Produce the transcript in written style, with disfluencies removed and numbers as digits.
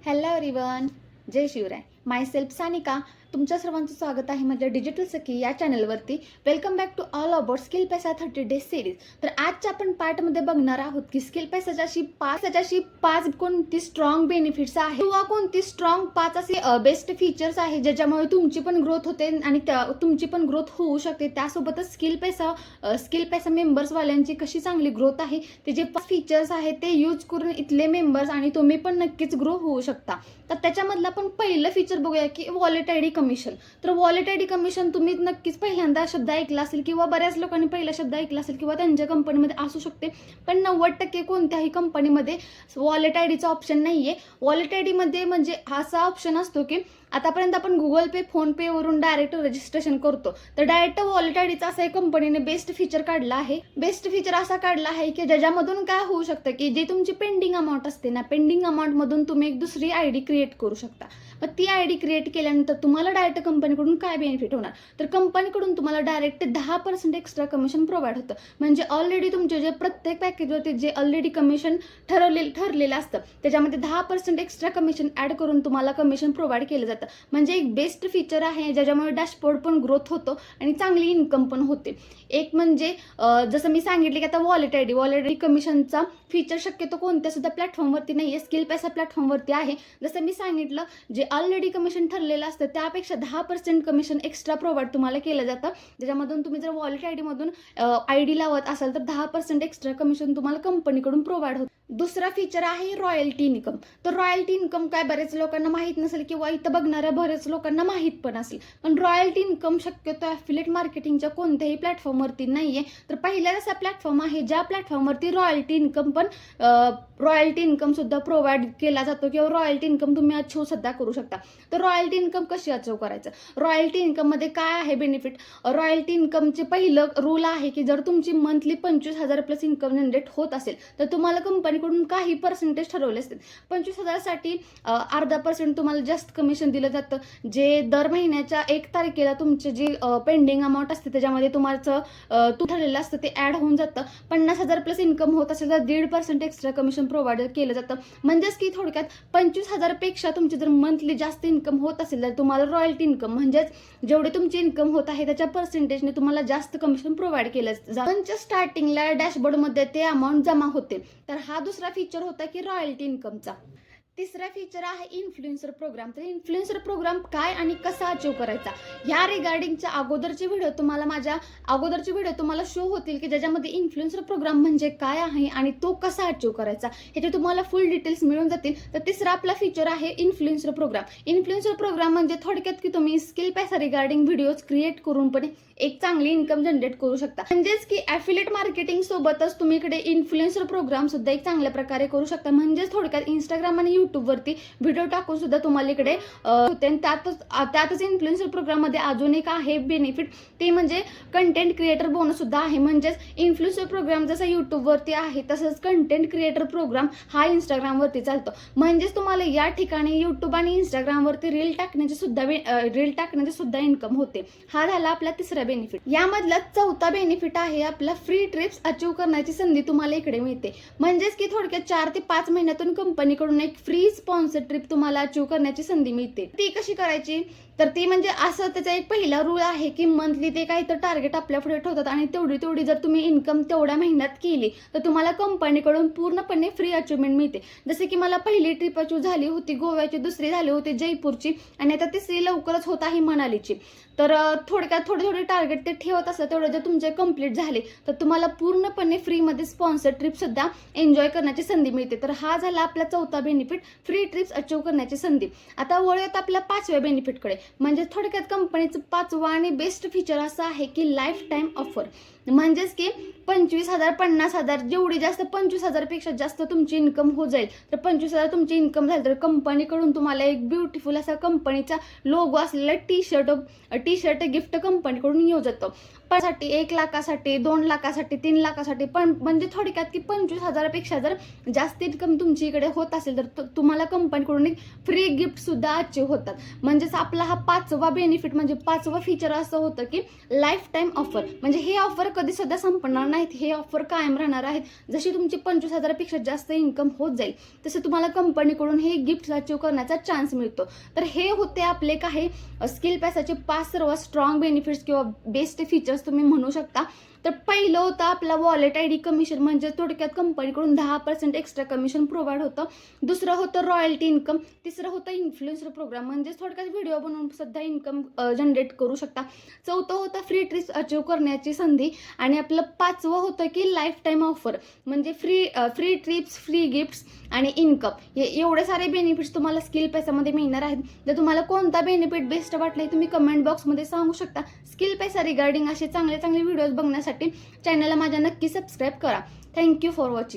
Hello everyone, जय Shivrai. Myself Sanika. तुमच्या सर्वांचं स्वागत आहे माझ्या डिजिटल सखी या चॅनलवरती. Welcome back to all about skill पैसा 30 डेज सिरीज. तर आजच्या आपण पार्टमध्ये बघणार आहोत की स्किल पैसाची पाच कोणती स्ट्रॉंग बेनिफिट्स आहेत किंवा कोणती स्ट्रॉंग 5 असे बेस्ट फीचर्स आहेत ज्याच्यामुळे तुमची पण ग्रोथ होते आणि तुमची पण ग्रोथ होऊ शकते. त्यासोबतच स्किल पैसा मेंबर्सवाल्यांची कशी चांगली ग्रोथ आहे ते जे फीचर्स आहेत ते यूज करून इथले मेंबर्स आणि तुम्ही पण नक्कीच ग्रो होऊ शकता. तर त्याच्यामधलं आपण पहिलं फीचर बघूया की वॉलेट आयडी कमिशन. तर वॉलेट आयडी कमिशन तुम्ही नक्कीच पहिल्यांदा शब्द ऐकला असेल किंवा बऱ्याच लोकांनी पहिला शब्द ऐकला असेल किंवा त्यांच्या कंपनीमध्ये असू शकते, पण 90% कोणत्याही कंपनीमध्ये वॉलेट आयडीचा ऑप्शन नाहीये. वॉलेट आयडी मध्ये म्हणजे असा ऑप्शन असतो की आतापर्यंत आपण गुगल पे, फोन पे वरून डायरेक्ट रजिस्ट्रेशन करतो, तर डायरेक्ट वॉलेट आयडीचा असा कंपनीने बेस्ट फीचर काढला आहे. बेस्ट फीचर असा काढला आहे की ज्याच्यामधून काय होऊ शकतं की जे तुमची पेंडिंग अमाऊंट असते ना, पेंडिंग अमाऊंट मधून तुम्ही एक दुसरी आयडी क्रिएट करू शकता. मग ती आयडी क्रिएट केल्यानंतर तुम्हाला डायरेक्ट कंपनीकडून काय बेनिफिट होणार, तर कंपनीकडून तुम्हाला डायरेक्ट 10% एक्स्ट्रा कमिशन प्रोव्हाइड होतं. म्हणजे ऑलरेडी तुमचे जे प्रत्येक पॅकेजवरती जे ऑलरेडी कमिशन ठरलेलं असतं त्याच्यामध्ये 10% एक्स्ट्रा कमिशन ऍड करून तुम्हाला कमिशन प्रोव्हाइड केलं जातं. म्हणजे एक बेस्ट फीचर आहे ज्याच्यामुळे डॅशबोर्ड पण ग्रोथ होतो आणि चांगली इन्कम पण होते. एक म्हणजे जसं मी सांगितले की आता वॉलेट आयडी कमिशनचा फीचर शक्यतो कोणत्या सुद्धा प्लॅटफॉर्मवरती नाही आहे, स्किल पैसा प्लॅटफॉर्मवरती आहे. जसं मी सांगितलं जे ऑलरेडी कमिशन ठरलेलं असतं त्यापेक्षा 10% कमिशन एक्स्ट्रा प्रोव्हाइड तुम्हाला केलं जातं. ज्याच्यामधून तुम्ही जर वॉलेट आयडीमधून आयडी लावत असाल तर 10% एक्स्ट्रा कमिशन तुम्हाला कंपनीकडून प्रोव्हाइड होतं. दुसरा फीचर आहे रॉयल्टी इन्कम. तर रॉयल्टी इन्कम काय बरेच लोकांना माहीत नसेल किंवा इथं बघणाऱ्या बरेच लोकांना माहीत पण असेल, पण रॉयल्टी इन्कम शक्यतो ॲफिलिएट मार्केटिंगच्या कोणत्याही प्लॅटफॉर्मवरती नाहीये. तर पहिला असा प्लॅटफॉर्म आहे ज्या प्लॅटफॉर्मवरती रॉयल्टी इन्कम सुद्धा प्रोव्हाइड केला जातो किंवा रॉयल्टी इन्कम तुम्ही अचीव सुद्धा करू शकता. तर रॉयल्टी इन्कम कशी अचीव करायचं, रॉयल्टी इन्कम मध्ये काय आहे बेनिफिट. रॉयल्टी इन्कमचे पहिलं रूल आहे की जर तुमची मंथली 25,000 प्लस इन्कम जनरेट होत असेल तर तुम्हाला कंपनीकडून काही पर्सेंटेज ठरवले असतील. 25,000 साठी 0.5% तुम्हाला जास्त कमिशन दिलं जातं, जे दर महिन्याच्या 1 तारखेला तुमचे जी पेंडिंग अमाऊंट असते त्याच्यामध्ये तुम्हाला ठरलेलं असतं ते ऍड होऊन जातं. 50,000 प्लस इन्कम होत असेल तर 1.5% एक्स्ट्रा कमिशन प्रोव्हाइड केलं जातं. म्हणजेच की थोडक्यात 25,000 पेक्षा तुमची जर मंथली जास्त इन्कम होत असेल तर तुम्हाला रॉयल्टी इन्कम म्हणजेच जेवढी तुमची इन्कम होत आहे त्याच्या पर्सेंटेजने तुम्हाला जास्त कमिशन प्रोव्हाइड केलं जातं. स्टार्टिंगला डॅशबोर्डमध्ये ते अमाऊंट जमा होते. तर हा दुसरा फीचर होता की रॉयल्टी इन्कमचा. तिसरा फीचर आहे इन्फ्लुएन्सर प्रोग्राम. तर इन्फ्लुएन्सर प्रोग्राम काय आणि कसा अचीव करायचा या रिगार्डिंगच्या अगोदरचे व्हिडिओ तुम्हाला शो होतील की ज्याच्यामध्ये इन्फ्लुएन्सर प्रोग्राम म्हणजे काय आहे आणि तो कसा अचीव करायचा ह्याचे तुम्हाला फुल डिटेल्स मिळून जातील. तर तिसरा आपला फीचर आहे इन्फ्लुएन्सर प्रोग्राम. इन्फ्लुएन्सर प्रोग्राम म्हणजे थोडक्यात की तुम्ही स्किल पैसा रिगार्डिंग व्हिडिओज क्रिएट करून पण एक चांगली इन्कम जनरेट करू शकता. म्हणजेच की ॲफिलिएट मार्केटिंग सोबतच तुम्ही इकडे इन्फ्लुएन्सर प्रोग्राम सुद्धा एक चांगल्या प्रकारे करू शकता. म्हणजेच थोडक्यात इंस्टाग्राम आणि युट्यूब वरती व्हिडिओ टाकून सुद्धा तुम्हाला इकडे होते. त्यातच इन्फ्लुएन्सर प्रोग्राम मध्ये अजून एक आहे बेनिफिट, ते म्हणजे कंटेंट क्रिएटर बोनस सुद्धा आहे. म्हणजेच इन्फ्लुएन्सर प्रोग्राम जसा युट्यूब वरती आहे तसंच कंटेंट क्रिएटर प्रोग्राम हा इंस्टाग्राम वरती चालतो. म्हणजेच तुम्हाला या ठिकाणी युट्यूब आणि इंस्टाग्राम वरती रील टाकण्याची सुद्धा इन्कम होते. हा झाला आपला तिसरा बेनिफिट. यामधला चौथा बेनिफिट आहे आपला फ्री ट्रिप्स अचीव करण्याची संधी तुम्हाला इकडे मिळते. म्हणजेच की थोडक्यात 4 ते 5 महिन्यातून कंपनीकडून एक फ्री स्पॉन्सर ट्रिप तुम्हाला अचीव करण्याची संधी मिळते. ती कशी करायची, तर ती म्हणजे असं त्याचा एक पहिला रूल आहे की मंथली ते काही तर टार्गेट आपल्या पुढे ठेवतात आणि तेवढी जर तुम्ही इन्कम तेवढ्या महिन्यात केली तर तुम्हाला कंपनीकडून पूर्णपणे फ्री अचिव्हमेंट मिळते. जसे की मला पहिली ट्रिप अचीव झाली होती गोव्याची, दुसरी झाली होती जयपूरची आणि आता तिसरी लवकरच होत आहे मनालीची. तर थोडक्यात थोडे टार्गेट ते ठेवत असतात, तेवढे जर तुमचे कंप्लीट झाले तर तुम्हाला पूर्णपणे फ्रीमध्ये स्पॉन्सर ट्रिप सुद्धा एन्जॉय करण्याची संधी मिळते. तर हा झाला आपला चौथा बेनिफिट, फ्री ट्रिप्स अचीव करण्याची संधी. आता वळूयात आपल्या 5व्या बेनिफिटकडे. म्हणजे थोडक्यात कंपनीचं 5वं आणि बेस्ट फीचर असं आहे की लाईफ टाईम ऑफर. म्हणजेच की 25,000 50,000 जेवढी जास्त 25,000 पेक्षा जास्त तुमची इन्कम हो जाईल तर 25,000 तुमची इन्कम झाली तर कंपनीकडून तुम्हाला एक ब्युटिफुल असा कंपनीचा लोगो असलेला टी शर्ट गिफ्ट कंपनीकडून येऊ जातो. पण 1 लाखासाठी 2 लाखासाठी 3 लाखासाठी पण म्हणजे थोडक्यात की 25,000 पेक्षा जर जास्त इन्कम तुमची इकडे होत असेल तर तुम्हाला कंपनीकडून एक फ्री गिफ्ट सुद्धा अचीव होतात. म्हणजेच आपला हा 5वा बेनिफिट म्हणजे 5वं फीचर असं होतं की लाईफ टाईम ऑफर. म्हणजे हे ऑफर कधी सध्या संपणार नाहीत, हे ऑफर कायम राहणार आहेत. जशी तुमची 25,000पेक्षा जास्त इन्कम होत जाईल तसे तुम्हाला कंपनीकडून हे गिफ्ट अचीव करण्याचा चान्स मिळतो. तर हे होते आपले काही स्किल पैसाचे 5 सर्वात स्ट्रॉंग बेनिफिट्स किंवा बेस्ट फीचर्स तुम्ही म्हणू शकता. तर पहिलं होतं आपला वॉलेट आय डी कमिशन, म्हणजे थोडक्यात कंपनीकडून 10% एक्स्ट्रा कमिशन प्रोव्हाइड होतं. दुसरं होतं रॉयल्टी इन्कम. तिसरं होतं इन्फ्लुएन्सर प्रोग्राम, म्हणजे थोडक्यात व्हिडिओ बनवून सुद्धा इन्कम जनरेट करू शकता. चौथं होतं फ्री ट्रिप्स अचीव करण्याची संधी. आणि आपलं 5वं होतं की लाईफ टाईम ऑफर, म्हणजे फ्री ट्रिप्स, फ्री गिफ्ट्स आणि इन्कम. हे एवढे सारे बेनिफिट्स तुम्हाला स्किल पैसामध्ये मिळणार आहेत. जर तुम्हाला कोणता बेनिफिट बेस्ट वाटले तुम्ही कमेंट बॉक्समध्ये सांगू शकता. स्किल पैसा रिगार्डिंग असे चांगले चांगले व्हिडिओज बघण्यासाठी चॅनलला माझ्या नक्की सबस्क्राईब करा. Thank you for watching.